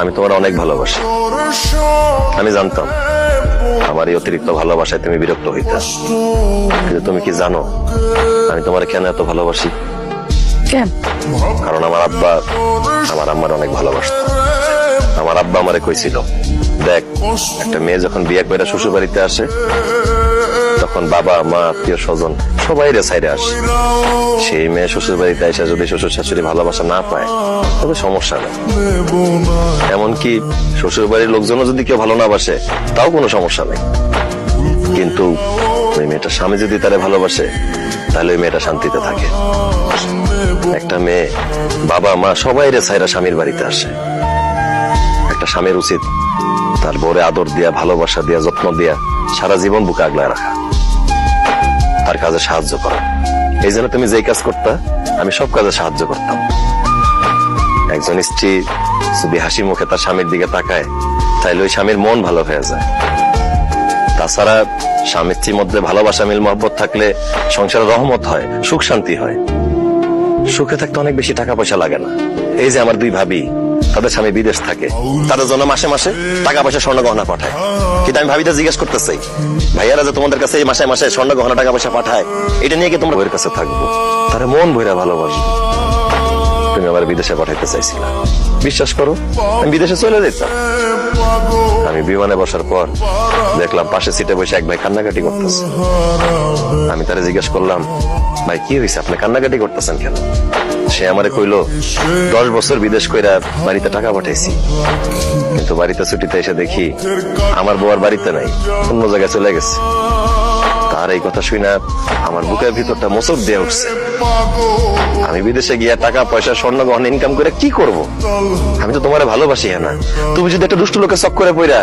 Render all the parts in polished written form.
আমি তোমার অনেক ভালোবাসি। আমি জানতাম আমার এই অতিরিক্ত ভালোবাসায় তুমি বিরক্ত হইতা, কিন্তু তুমি কি জানো আমি তোমার কেন এত ভালোবাসি? কেন? কারণ আমার আব্বা আমার আম্মার অনেক ভালোবাসত। আমার আব্বা আমারে কইছিল, দেখ একটা মেয়ে যখন বিয়ে করে শ্বশুর বাড়িতে আসে তখন বাবা মা আত্মীয় স্বজন সবাই সাইডে আসে। সেই মেয়ে শ্বশুর বাড়িতে এসে যদি শ্বশুর শাশুড়ি ভালোবাসা না পায় তবে সমস্যা নেই, এমনকি শ্বশুর বাড়ির লোকজনও যদি কেউ ভালো না বাসে তাও কোনো সমস্যা নেই। কিন্তু ওই মেয়েটা স্বামী যদি তারে ভালোবাসে তাহলে ওই মেয়েটা শান্তিতে থাকে। একটা মেয়ে বাবা মা সবাই সাইরা স্বামীর বাড়িতে আসে। একটা স্বামীর উচিত তার বউরে আদর দিয়া, ভালোবাসা দিয়া, যত্ন দিয়া সারা জীবন বুকে আগলায় রাখা, তার কাজে সাহায্য করা। এই জন্য তুমি যেই কাজ করতা আমি সব কাজে সাহায্য করতাম। একজন স্ত্রী যদি হাসি মুখে তার স্বামীর দিকে তাকায় তাইলে ওই স্বামীর মন ভালো হয়ে যায়। তাছাড়া স্বামী স্ত্রীর মধ্যে ভালোবাসা, মিল মহব্বত থাকলে সংসারে রহমত হয়, সুখ শান্তি হয়। সুখে থাকতে অনেক বেশি টাকা পয়সা লাগে না। এই যে আমার দুই ভাবি, তাদের স্বামী বিদেশ থাকে, তাদের জন্য মাসে মাসে টাকা পয়সা স্বর্ণ গহনা পাঠায়। কিন্তু আমি ভাবিটা জিজ্ঞেস করতে চাই, ভাইয়ারা যে তোমাদের কাছে এই মাসে মাসে স্বর্ণ গহনা টাকা পয়সা পাঠায়, এটা নিয়ে কি তোমরা বইয়ের কাছে থাকবো? তারা মন ভইরা ভালোবাসবে। তুমি আবার বিদেশে পাঠাইতে চাইছিলা, বিশ্বাস করো আমি বিদেশে চলে যেতাম। আমি বিমানে বসার পর দেখলাম পাশে সিটে বসে এক ভাই কান্নাকাটি করতেছে। আমি তারে জিজ্ঞেস করলাম, ভাই কি হয়েছে, আপনি কান্নাকাটি করতেছেন কেন? সে আমারে কইলো, 10 বছর বিদেশ কইরা বাড়িতে টাকা পাঠাইছি, কিন্তু বাড়িতে ছুটিতে এসে দেখি আমার বউ আর বাড়িতে নাই, অন্য জায়গায় চলে গেছে। তার এই কথা শুনে আমার বুকের ভিতরটা মোচক দিয়ে উঠছে। আমি বিদেশে গিয়া টাকা পয়সা স্বর্ণ গহনা ইনকাম করে কি করব? আমি তো তোমারে ভালোবাসি। হ্যাঁ না, তুমি যদি একটা দুষ্ট লোকের চক্করে পইরা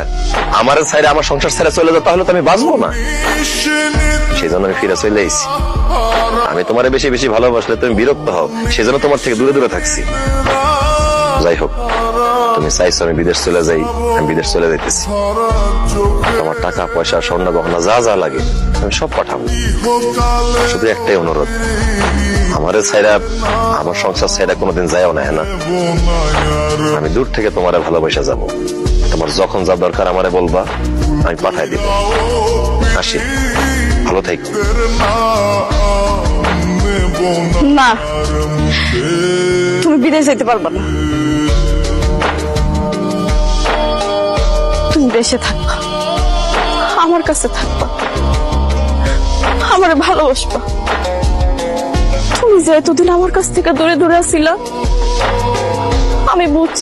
আমার ছাইরে আমার সংসার ছেড়ে চলে যাও তাহলে তো আমি বাঁচবো না। সেই জন্য আমি ফিরে চলে এসেছি। আমি তোমারে বেশি বেশি ভালোবাসলে তুমি বিরক্ত হও, সেই জন্য তোমার থেকে দূরে দূরে থাকছি। যাই হোক, তুমি চাইছো আমি বিদেশ চলে যাই, আমি বিদেশ চলে যাইতেছি। তোমার টাকা পয়সা স্বর্ণ গহনা যা যা লাগে আমি সব পাঠাবো। শুধু একটাই অনুরোধ, আমারে ছাইরা আমার সংসার ছাইরা কোনোদিন যায়ও না। হ্যাঁ না, আমি দূর থেকে তোমারে ভালোবাসা যাব। তোমার যখন যা দরকার আমারে বলবা, আমি পাঠাই দিব। আসি, ভালো থাকো। না, তুমি বিদেশ যেতে পারবা না। তুমি দেশে থাকবা, আমার কাছে থাকবা, আমারে ভালোবাসবা। তুমি যে এতদিন আমার কাছ থেকে দূরে দূরে ছিলা, আমি বুঝছি।